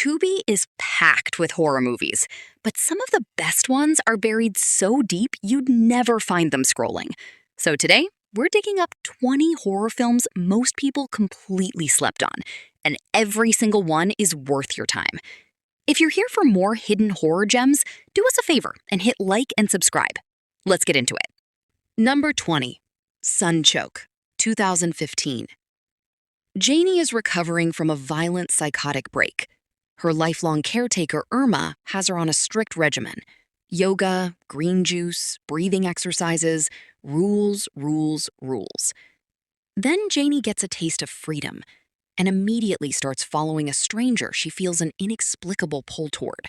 TUBI is packed with horror movies, but some of the best ones are buried so deep you'd never find them scrolling. So today, we're digging up 20 horror films most people completely slept on, and every single one is worth your time. If you're here for more hidden horror gems, do us a favor and hit like and subscribe. Let's get into it. Number 20, Sunchoke, 2015. Janie is recovering from a violent psychotic break. Her lifelong caretaker, Irma, has her on a strict regimen. Yoga, green juice, breathing exercises, rules, rules, rules. Then Janie gets a taste of freedom and immediately starts following a stranger she feels an inexplicable pull toward.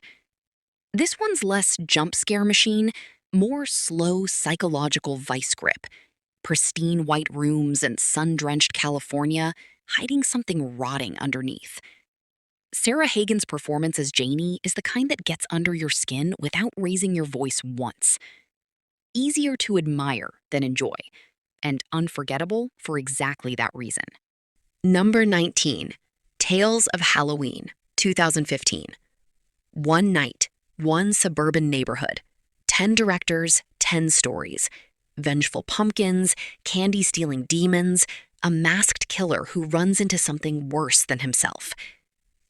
This one's less jump scare machine, more slow psychological vice grip. Pristine white rooms and sun-drenched California, hiding something rotting underneath. Sarah Hagan's performance as Janie is the kind that gets under your skin without raising your voice once. Easier to admire than enjoy, and unforgettable for exactly that reason. Number 19, Tales of Halloween, 2015. One night, one suburban neighborhood. 10 directors, 10 stories. Vengeful pumpkins, candy-stealing demons, a masked killer who runs into something worse than himself.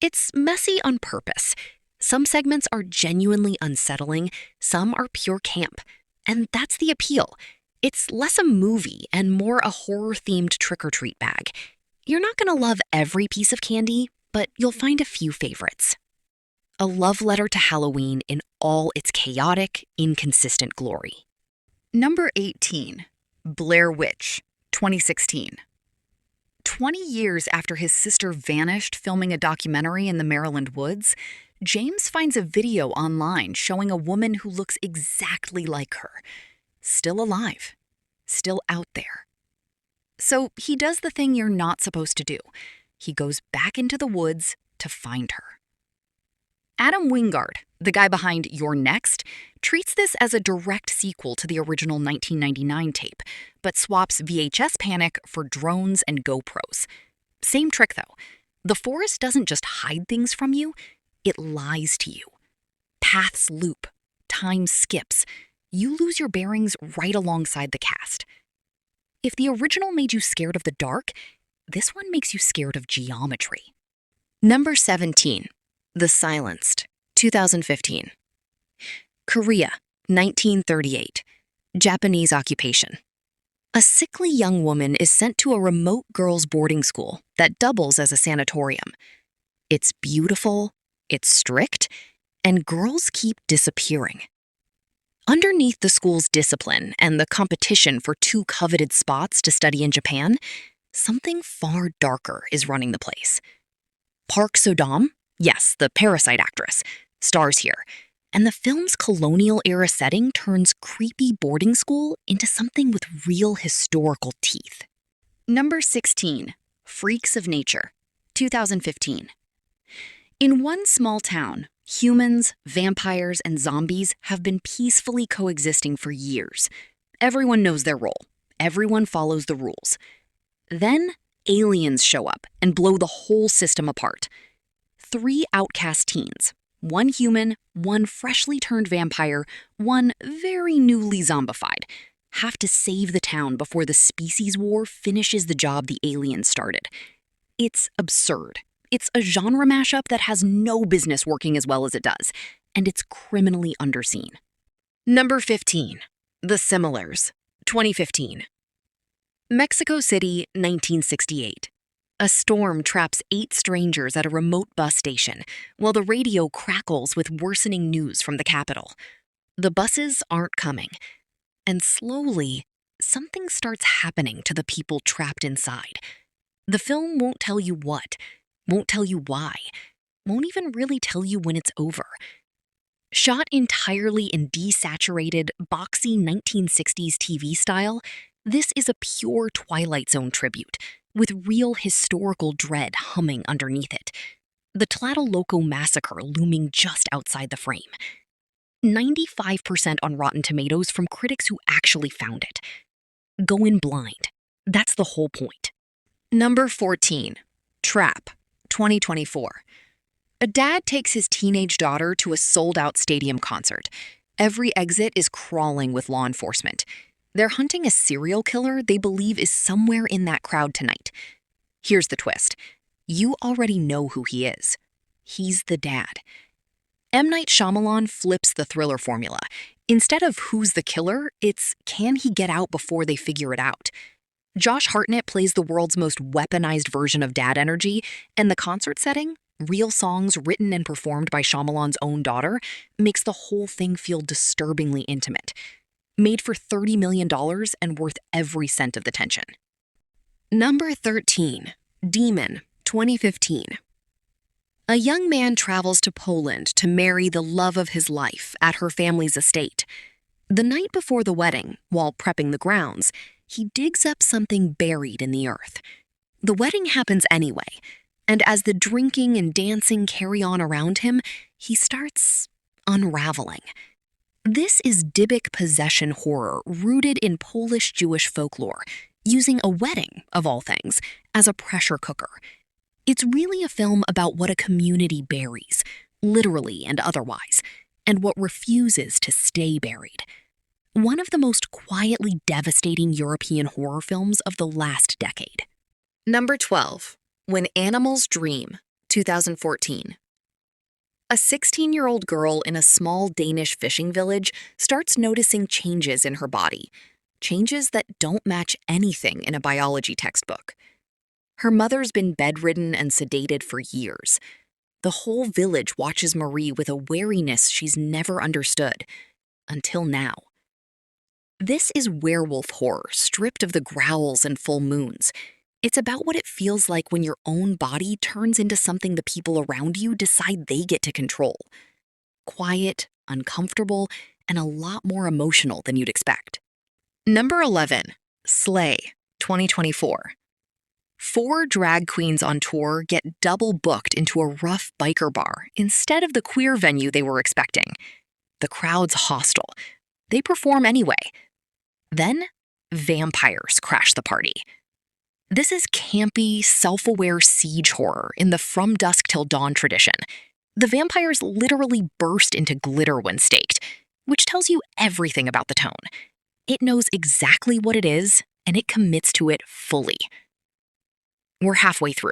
It's messy on purpose. Some segments are genuinely unsettling, some are pure camp. And that's the appeal. It's less a movie and more a horror-themed trick-or-treat bag. You're not gonna love every piece of candy, but you'll find a few favorites. A love letter to Halloween in all its chaotic, inconsistent glory. Number 18, Blair Witch, 2016. 20 years after his sister vanished filming a documentary in the Maryland woods, James finds a video online showing a woman who looks exactly like her. Still alive. Still out there. So he does the thing you're not supposed to do. He goes back into the woods to find her. Adam Wingard, the guy behind You're Next, treats this as a direct sequel to the original 1999 tape, but swaps VHS panic for drones and GoPros. Same trick, though. The forest doesn't just hide things from you, it lies to you. Paths loop, time skips. You lose your bearings right alongside the cast. If the original made you scared of the dark, this one makes you scared of geometry. Number 17. The Silenced, 2015. Korea, 1938. Japanese occupation. A sickly young woman is sent to a remote girls' boarding school that doubles as a sanatorium. It's beautiful, it's strict, and girls keep disappearing. Underneath the school's discipline and the competition for 2 coveted spots to study in Japan, something far darker is running the place. Park Sodam, yes, the Parasite actress, stars here, and the film's colonial-era setting turns creepy boarding school into something with real historical teeth. Number 16, Freaks of Nature, 2015. In one small town, humans, vampires, and zombies have been peacefully coexisting for years. Everyone knows their role. Everyone follows the rules. Then, aliens show up and blow the whole system apart. 3 outcast teens, 1 human, 1 freshly turned vampire, 1 very newly zombified, have to save the town before the species war finishes the job the aliens started. It's absurd. It's a genre mashup that has no business working as well as it does, and it's criminally underseen. Number 15, The Similars, 2015. Mexico City, 1968. A storm traps 8 strangers at a remote bus station, while the radio crackles with worsening news from the capital. The buses aren't coming, and slowly, something starts happening to the people trapped inside. The film won't tell you what, won't tell you why, won't even really tell you when it's over. Shot entirely in desaturated, boxy 1960s TV style, this is a pure Twilight Zone tribute, with real historical dread humming underneath it. The Tlatelolco massacre looming just outside the frame. 95% on Rotten Tomatoes from critics who actually found it. Go in blind. That's the whole point. Number 14, Trap, 2024. A dad takes his teenage daughter to a sold-out stadium concert. Every exit is crawling with law enforcement. They're hunting a serial killer they believe is somewhere in that crowd tonight. Here's the twist. You already know who he is. He's the dad. M. Night Shyamalan flips the thriller formula. Instead of who's the killer, it's can he get out before they figure it out. Josh Hartnett plays the world's most weaponized version of dad energy, and the concert setting, real songs written and performed by Shyamalan's own daughter, makes the whole thing feel disturbingly intimate. Made for $30 million and worth every cent of the tension. Number 13. Demon, 2015. A young man travels to Poland to marry the love of his life at her family's estate. The night before the wedding, while prepping the grounds, he digs up something buried in the earth. The wedding happens anyway, and as the drinking and dancing carry on around him, he starts unraveling. This is Dybbuk possession horror rooted in Polish Jewish folklore, using a wedding, of all things, as a pressure cooker. It's really a film about what a community buries, literally and otherwise, and what refuses to stay buried. One of the most quietly devastating European horror films of the last decade. Number 12. When Animals Dream, 2014. A 16-year-old girl in a small Danish fishing village starts noticing changes in her body, changes that don't match anything in a biology textbook. Her mother's been bedridden and sedated for years. The whole village watches Marie with a wariness she's never understood, until now. This is werewolf horror, stripped of the growls and full moons. It's about what it feels like when your own body turns into something the people around you decide they get to control. Quiet, uncomfortable, and a lot more emotional than you'd expect. Number 11. Slay, 2024. 4 drag queens on tour get double booked into a rough biker bar instead of the queer venue they were expecting. The crowd's hostile. They perform anyway. Then, vampires crash the party. This is campy, self-aware siege horror in the From Dusk Till Dawn tradition. The vampires literally burst into glitter when staked, which tells you everything about the tone. It knows exactly what it is, and it commits to it fully. We're halfway through,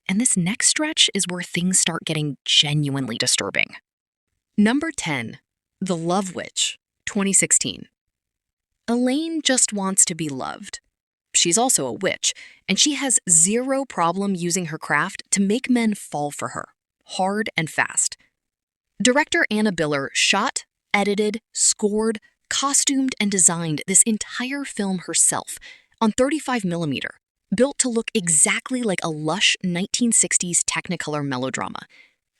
and this next stretch is where things start getting genuinely disturbing. Number 10. The Love Witch, 2016. Elaine just wants to be loved. She's also a witch, and she has zero problem using her craft to make men fall for her, hard and fast. Director Anna Biller shot, edited, scored, costumed, and designed this entire film herself on 35mm, built to look exactly like a lush 1960s Technicolor melodrama.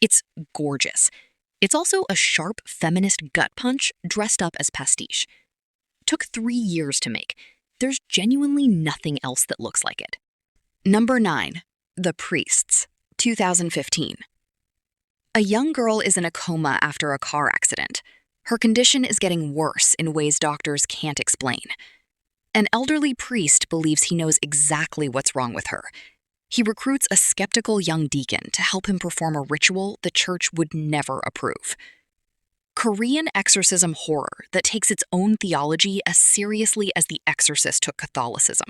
It's gorgeous. It's also a sharp feminist gut punch dressed up as pastiche. Took 3 years to make. There's genuinely nothing else that looks like it. Number 9. The Priests, 2015. A young girl is in a coma after a car accident. Her condition is getting worse in ways doctors can't explain. An elderly priest believes he knows exactly what's wrong with her. He recruits a skeptical young deacon to help him perform a ritual the church would never approve. Korean exorcism horror that takes its own theology as seriously as The Exorcist took Catholicism,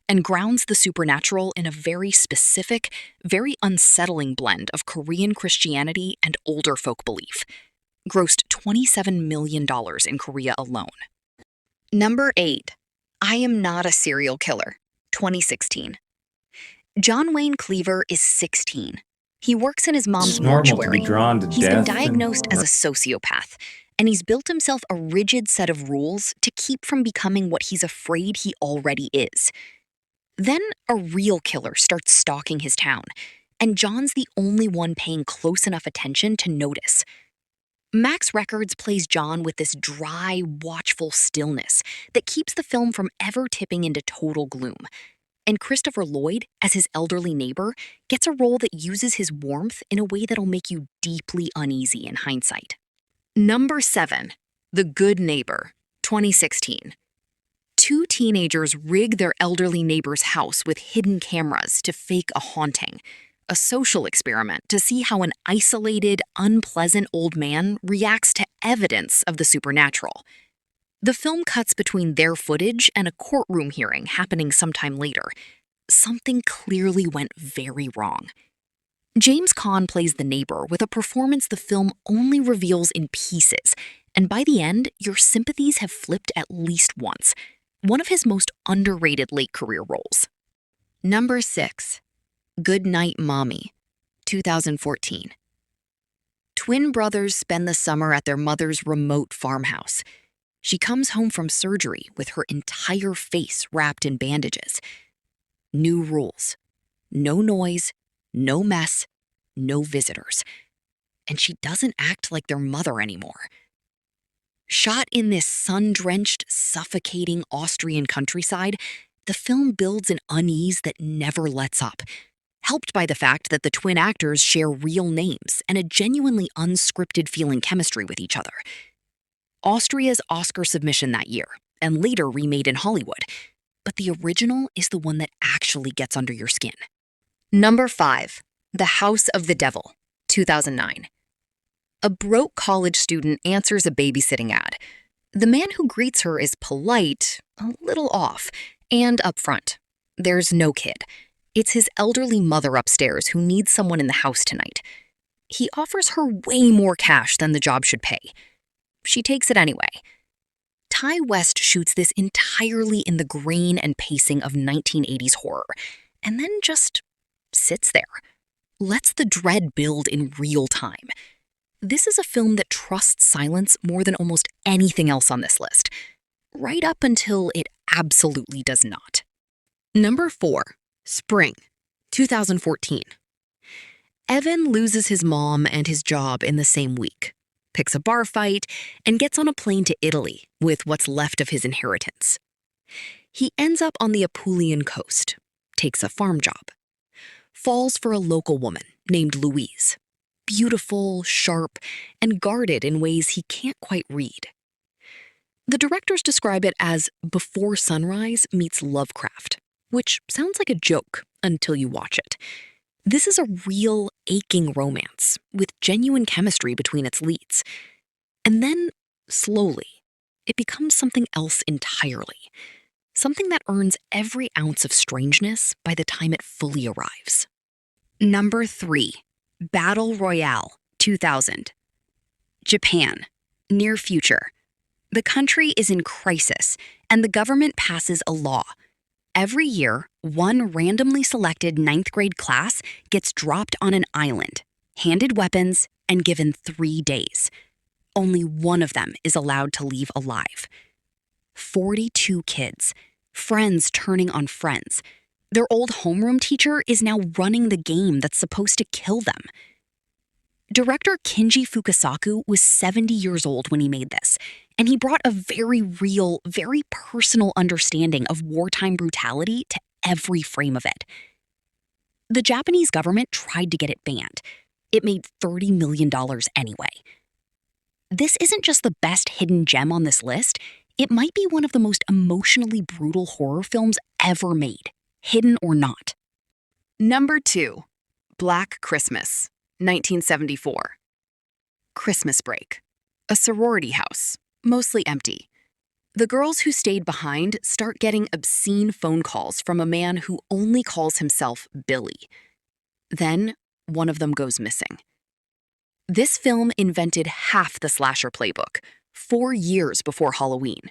and grounds the supernatural in a very specific, very unsettling blend of Korean Christianity and older folk belief. Grossed $27 million in Korea alone. Number 8. I Am Not a Serial Killer, 2016. John Wayne Cleaver is 16. He works in his mom's mortuary. He's been diagnosed as a sociopath, and he's built himself a rigid set of rules to keep from becoming what he's afraid he already is. Then a real killer starts stalking his town, and John's the only one paying close enough attention to notice. Max Records plays John with this dry, watchful stillness that keeps the film from ever tipping into total gloom. And Christopher Lloyd, as his elderly neighbor, gets a role that uses his warmth in a way that'll make you deeply uneasy in hindsight. Number 7. The Good Neighbor, 2016. 2 teenagers rig their elderly neighbor's house with hidden cameras to fake a haunting. a social experiment to see how an isolated, unpleasant old man reacts to evidence of the supernatural. The film cuts between their footage and a courtroom hearing happening sometime later. Something clearly went very wrong. James Caan plays the neighbor with a performance the film only reveals in pieces, and by the end, your sympathies have flipped at least once. One of his most underrated late career roles. Number 6. Good Night Mommy, 2014. Twin brothers spend the summer at their mother's remote farmhouse. She comes home from surgery with her entire face wrapped in bandages. New rules. No noise, no mess, no visitors. And she doesn't act like their mother anymore. Shot in this sun-drenched, suffocating Austrian countryside, the film builds an unease that never lets up, helped by the fact that the twin actors share real names and a genuinely unscripted feeling chemistry with each other. Austria's Oscar submission that year, and later remade in Hollywood, but the original is the one that actually gets under your skin. Number 5. The House of the Devil, 2009. A broke college student answers a babysitting ad. The man who greets her is polite, a little off, and upfront. There's no kid. It's his elderly mother upstairs who needs someone in the house tonight. He offers her way more cash than the job should pay. She takes it anyway. Ty West shoots this entirely in the grain and pacing of 1980s horror, and then just sits there. Lets the dread build in real time. This is a film that trusts silence more than almost anything else on this list, right up until it absolutely does not. Number 4. Spring, 2014. Evan loses his mom and his job in the same week, picks a bar fight, and gets on a plane to Italy with what's left of his inheritance. He ends up on the Apulian coast, takes a farm job, falls for a local woman named Louise, beautiful, sharp, and guarded in ways he can't quite read. The directors describe it as Before Sunrise meets Lovecraft, which sounds like a joke until you watch it. This is a real, aching romance with genuine chemistry between its leads. And then, slowly, it becomes something else entirely. Something that earns every ounce of strangeness by the time it fully arrives. Number 3. Battle Royale, 2000. Japan. Near future. The country is in crisis, and the government passes a law. Every year, one randomly selected 9th grade class gets dropped on an island, handed weapons, and given 3 days. Only one of them is allowed to leave alive. 42 kids, friends turning on friends. Their old homeroom teacher is now running the game that's supposed to kill them. Director Kinji Fukasaku was 70 years old when he made this, and he brought a very real, very personal understanding of wartime brutality to every frame of it. The Japanese government tried to get it banned. It made $30 million anyway. This isn't just the best hidden gem on this list, it might be one of the most emotionally brutal horror films ever made, hidden or not. Number 2. Black Christmas, 1974. Christmas break. A sorority house, mostly empty. The girls who stayed behind start getting obscene phone calls from a man who only calls himself Billy. Then, one of them goes missing. This film invented half the slasher playbook, 4 years before Halloween.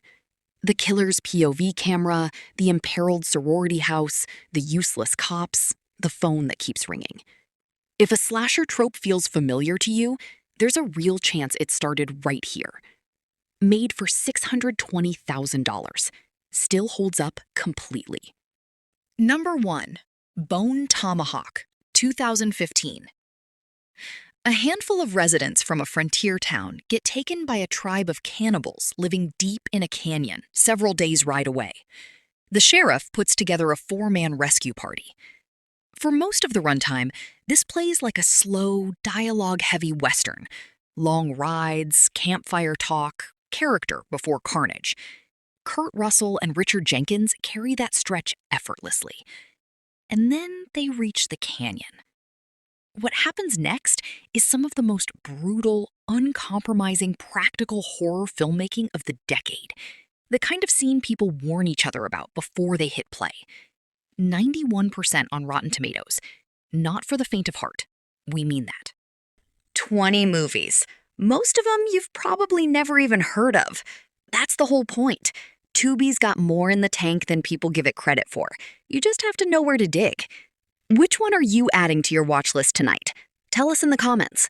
The killer's POV camera, the imperiled sorority house, the useless cops, the phone that keeps ringing. If a slasher trope feels familiar to you, there's a real chance it started right here. Made for $620,000, still holds up completely. Number 1. Bone Tomahawk, 2015. A handful of residents from a frontier town get taken by a tribe of cannibals living deep in a canyon several days' ride away. The sheriff puts together a 4-man rescue party. For most of the runtime, this plays like a slow, dialogue-heavy western. Long rides, campfire talk, character before carnage. Kurt Russell and Richard Jenkins carry that stretch effortlessly. And then they reach the canyon. What happens next is some of the most brutal, uncompromising, practical horror filmmaking of the decade. The kind of scene people warn each other about before they hit play. 91% on Rotten Tomatoes. Not for the faint of heart. We mean that. 20 movies. Most of them you've probably never even heard of. That's the whole point. Tubi's got more in the tank than people give it credit for. You just have to know where to dig. Which one are you adding to your watch list tonight? Tell us in the comments.